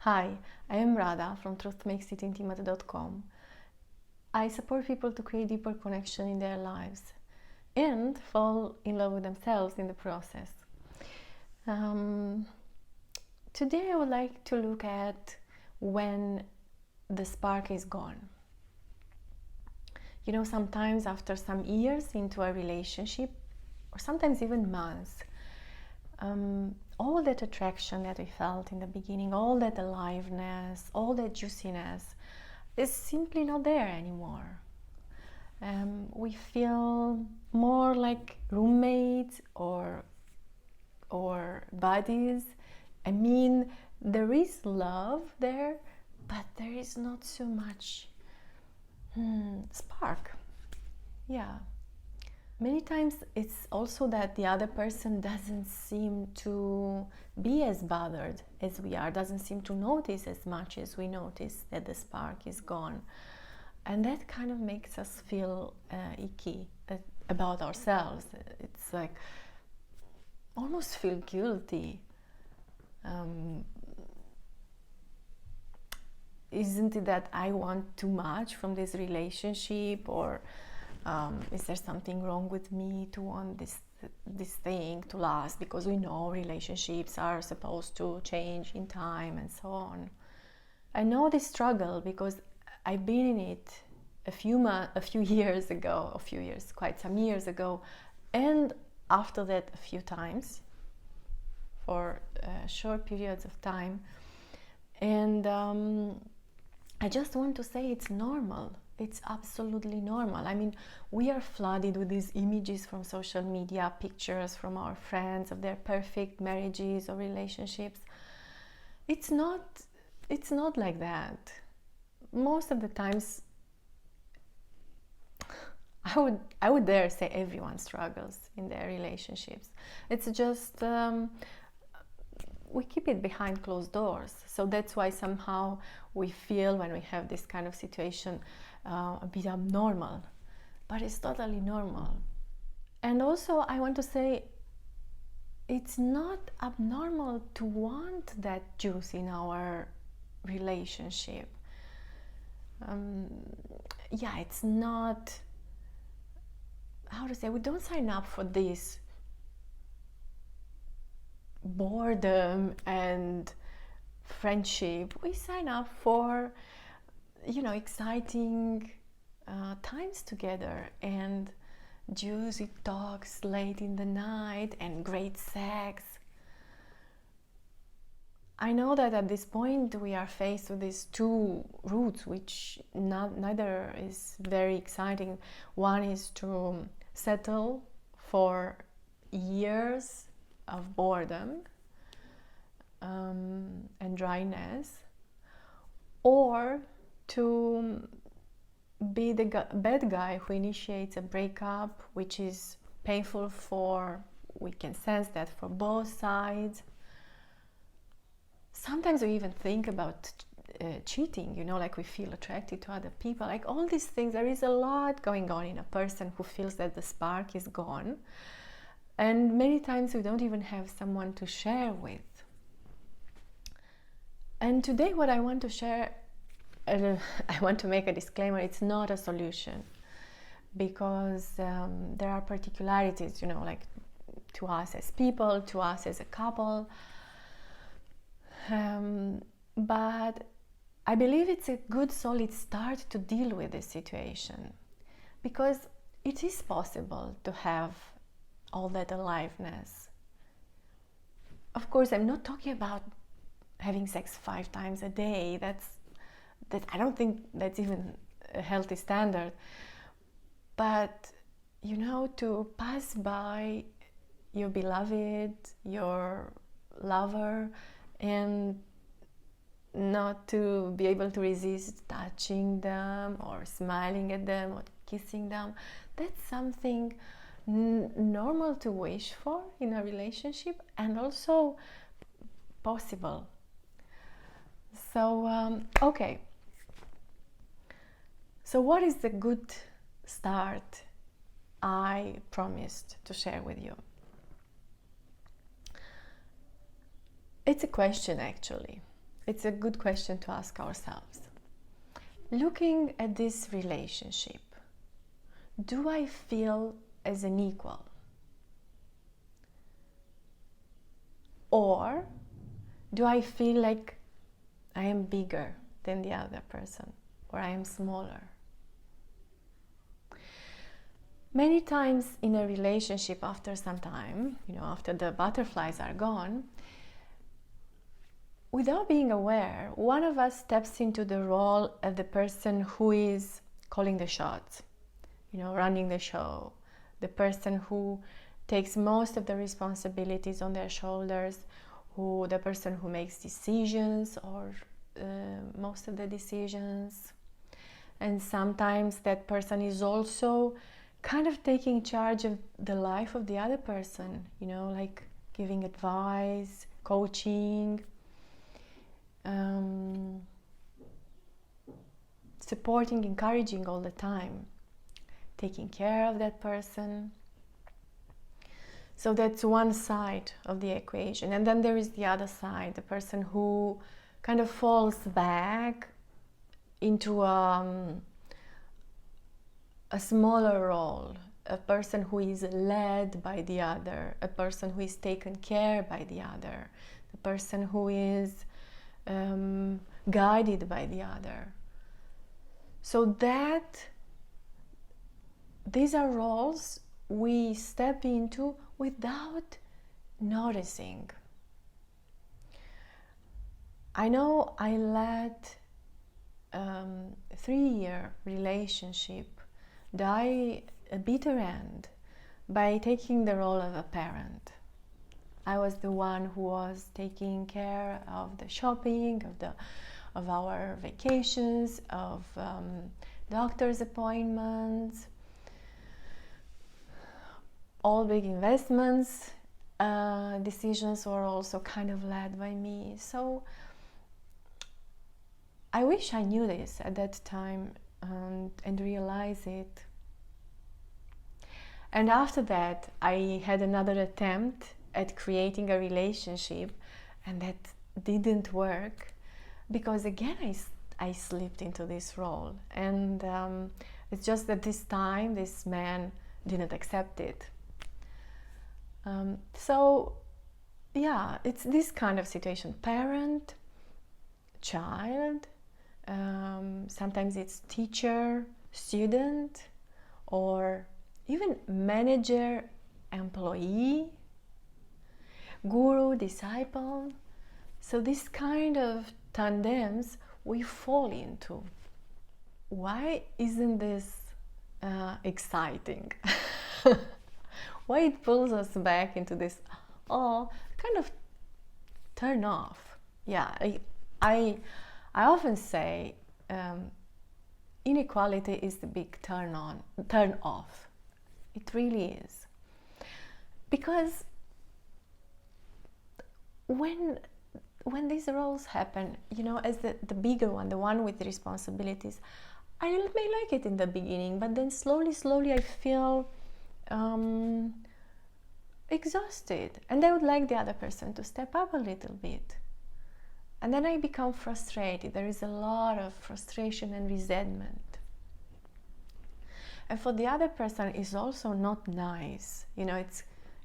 Hi, I am Radha from truthmakesitintimate.com. I support people to create deeper connection in their lives and fall in love with themselves in the process. Um, Today I would like to look at when the spark is gone. You know, sometimes after some years into a relationship, or sometimes even months, all that attraction that we felt in the beginning, all that aliveness, all that juiciness is simply not there anymore. We feel more like roommates or buddies. I mean, there is love there, but there is not so much spark. Yeah. Many times it's also that the other person doesn't seem to be as bothered as we are, doesn't seem to notice as much as we notice that the spark is gone. And that kind of makes us feel icky about ourselves. It's like almost feel guilty. Isn't it that I want too much from this relationship, or is there something wrong with me to want this thing to last? Because we know relationships are supposed to change in time and so on. I know this struggle because I've been in it a few years ago, quite some years ago, and after that a few times for short periods of time. And I just want to say it's normal. It's absolutely normal. I mean, we are flooded with these images from social media, pictures from our friends of their perfect marriages or relationships. It's not like that. Most of the times, I would dare say everyone struggles in their relationships. It's just we keep it behind closed doors. So that's why somehow we feel when we have this kind of situation a bit abnormal. But it's totally normal. And also I want to say it's not abnormal to want that juice in our relationship. It's not, how to say, we don't sign up for this boredom and friendship. We sign up for, exciting times together and juicy talks late in the night and great sex. I know that at this point we are faced with these two routes, which neither is very exciting. One is to settle for years of boredom and dryness, or to be the bad guy who initiates a breakup, which is painful we can sense that for both sides. Sometimes we even think about cheating, like we feel attracted to other people, like all these things. There is a lot going on in a person who feels that the spark is gone, and many times we don't even have someone to share with. And today what I want to share, I want to make a disclaimer, it's not a solution, because there are particularities, like to us as people, to us as a couple. But I believe it's a good solid start to deal with this situation, because it is possible to have all that aliveness. Of course, I'm not talking about having sex 5 times a day. That I don't think that's even a healthy standard. But to pass by your beloved, your lover, and not to be able to resist touching them or smiling at them or kissing them, that's something normal to wish for in a relationship, and also possible. So okay, so what is the good start I promised to share with you? It's a question, actually. it's a good question to ask ourselves. Looking at this relationship, do I feel as an equal? Or do I feel like I am bigger than the other person, or I am smaller? Many times in a relationship, after some time, after the butterflies are gone, without being aware, one of us steps into the role of the person who is calling the shots, running the show, the person who takes most of the responsibilities on their shoulders, the person who makes decisions or most of the decisions. And sometimes that person is also kind of taking charge of the life of the other person, like giving advice, coaching, supporting, encouraging all the time, taking care of that person. So that's one side of the equation. And then there is the other side, the person who kind of falls back into a smaller role, a person who is led by the other, a person who is taken care by the other, the person who is guided by the other. So these are roles we step into without noticing. I know I led a 3-year relationship die a bitter end by taking the role of a parent. I was the one who was taking care of the shopping, of our vacations, of doctor's appointments, all big investments. Decisions were also kind of led by me. So I wish I knew this at that time and realize it. And after that, I had another attempt at creating a relationship, and that didn't work because again I slipped into this role, and it's just that this time this man didn't accept it. So yeah, it's this kind of situation: parent, child, sometimes it's teacher, student, or even manager, employee, guru, disciple. So this kind of tandems we fall into. Why isn't this exciting? Why it pulls us back into this kind of turn off? Yeah, I often say inequality is the big turn off. It really is, because when these roles happen, as the bigger one, the one with the responsibilities, I may like it in the beginning, but then slowly I feel exhausted, and I would like the other person to step up a little bit, and then I become frustrated. There is a lot of frustration and resentment, and for the other person is also not nice.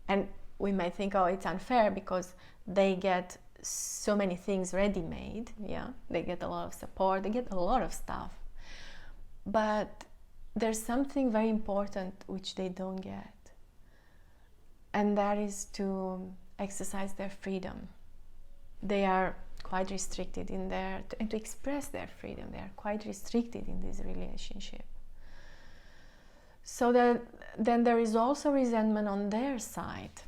And we might think, it's unfair because they get so many things ready-made. Yeah, they get a lot of support, they get a lot of stuff, but there's something very important which they don't get, and that is to exercise their freedom. They are quite restricted in and to express their freedom, they are quite restricted in this relationship. So that then there is also resentment on their side.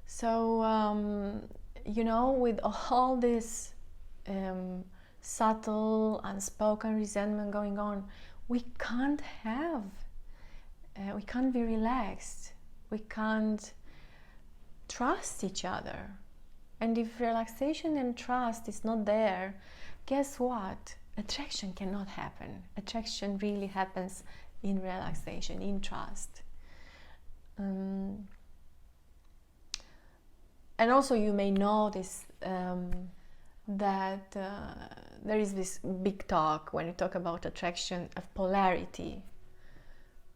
So with all this subtle, unspoken resentment going on, we can't be relaxed, we can't trust each other. And if relaxation and trust is not there, guess what? Attraction cannot happen. Attraction really happens in relaxation, in trust. And also you may know this that there is this big talk when you talk about attraction of polarity,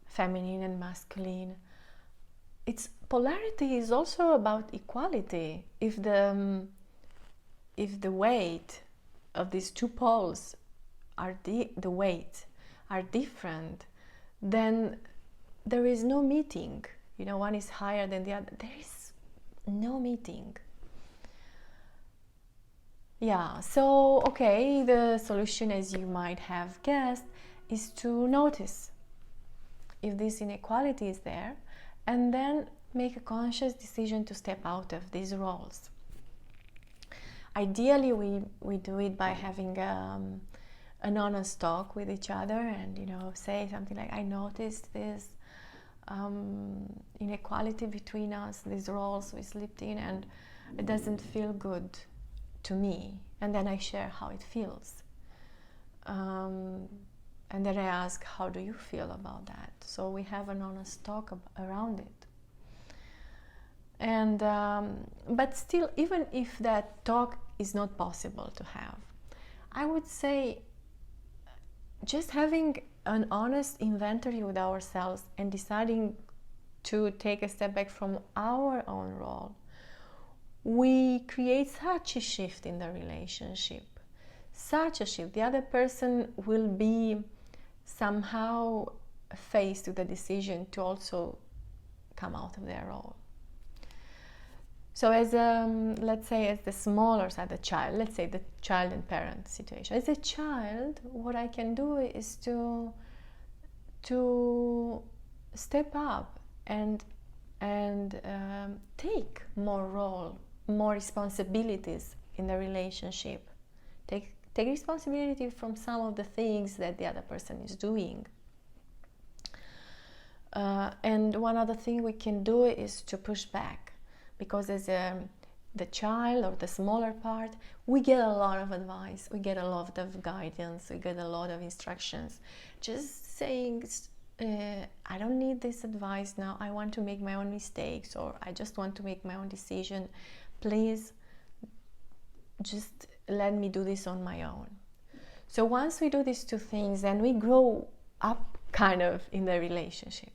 feminine and masculine. It's polarity is also about equality. If the weight of these two poles are the weight are different, then there is no meeting. One is higher than the other. There is no meeting. Yeah, so okay, the solution, as you might have guessed, is to notice if this inequality is there, and then make a conscious decision to step out of these roles. Ideally, we do it by having an honest talk with each other, and say something like, I noticed this inequality between us, these roles we slipped in, and it doesn't feel good to me. And then I share how it feels. And then I ask, how do you feel about that? So we have an honest talk around it. And but still, even if that talk is not possible to have, I would say just having an honest inventory with ourselves and deciding to take a step back from our own role, we create such a shift in the relationship. Such a shift. The other person will be somehow faced with the decision to also come out of their role. So as let's say as the smaller side, the child, let's say the child and parent situation. As a child, what I can do is to step up and take more responsibilities in the relationship. Take responsibility from some of the things that the other person is doing. And one other thing we can do is to push back, because as the child or the smaller part, we get a lot of advice, we get a lot of guidance, we get a lot of instructions. Just saying, I don't need this advice now, I want to make my own mistakes, or I just want to make my own decision. Please, just let me do this on my own. So once we do these two things, then we grow up kind of in the relationship.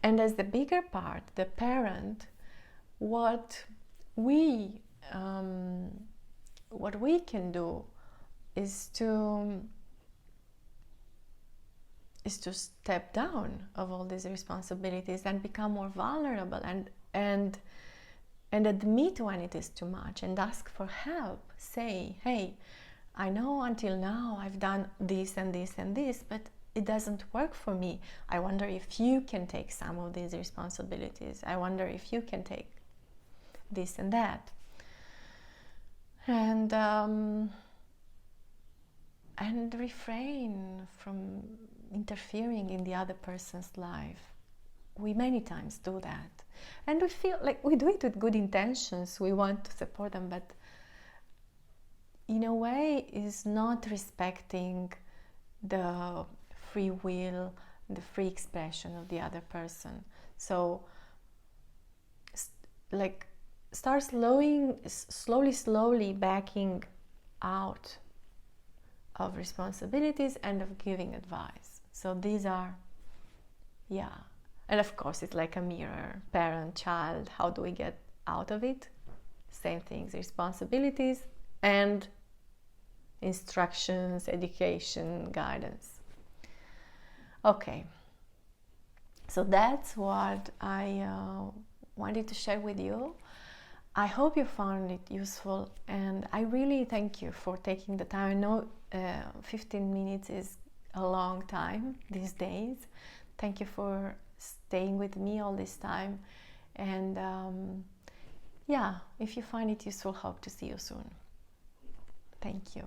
And as the bigger part, the parent, what we can do is to step down of all these responsibilities and become more vulnerable and admit when it is too much and ask for help. Say, hey, I know until now I've done this and this and this, but it doesn't work for me. I wonder if you can take some of these responsibilities. I wonder if you can take this and that. And refrain from interfering in the other person's life. We many times do that. And we feel like we do it with good intentions. We want to support them, but in a way is not respecting the free will, the free expression of the other person. So start slowly backing out of responsibilities and of giving advice. So these are, and of course it's like a mirror, parent, child, how do we get out of it? Same things, responsibilities and instructions, education, guidance. Okay, so that's what I wanted to share with you. I hope you found it useful, and I really thank you for taking the time. I know 15 minutes is a long time these days. Thank you for staying with me all this time, and if you find it useful, hope to see you soon. Thank you.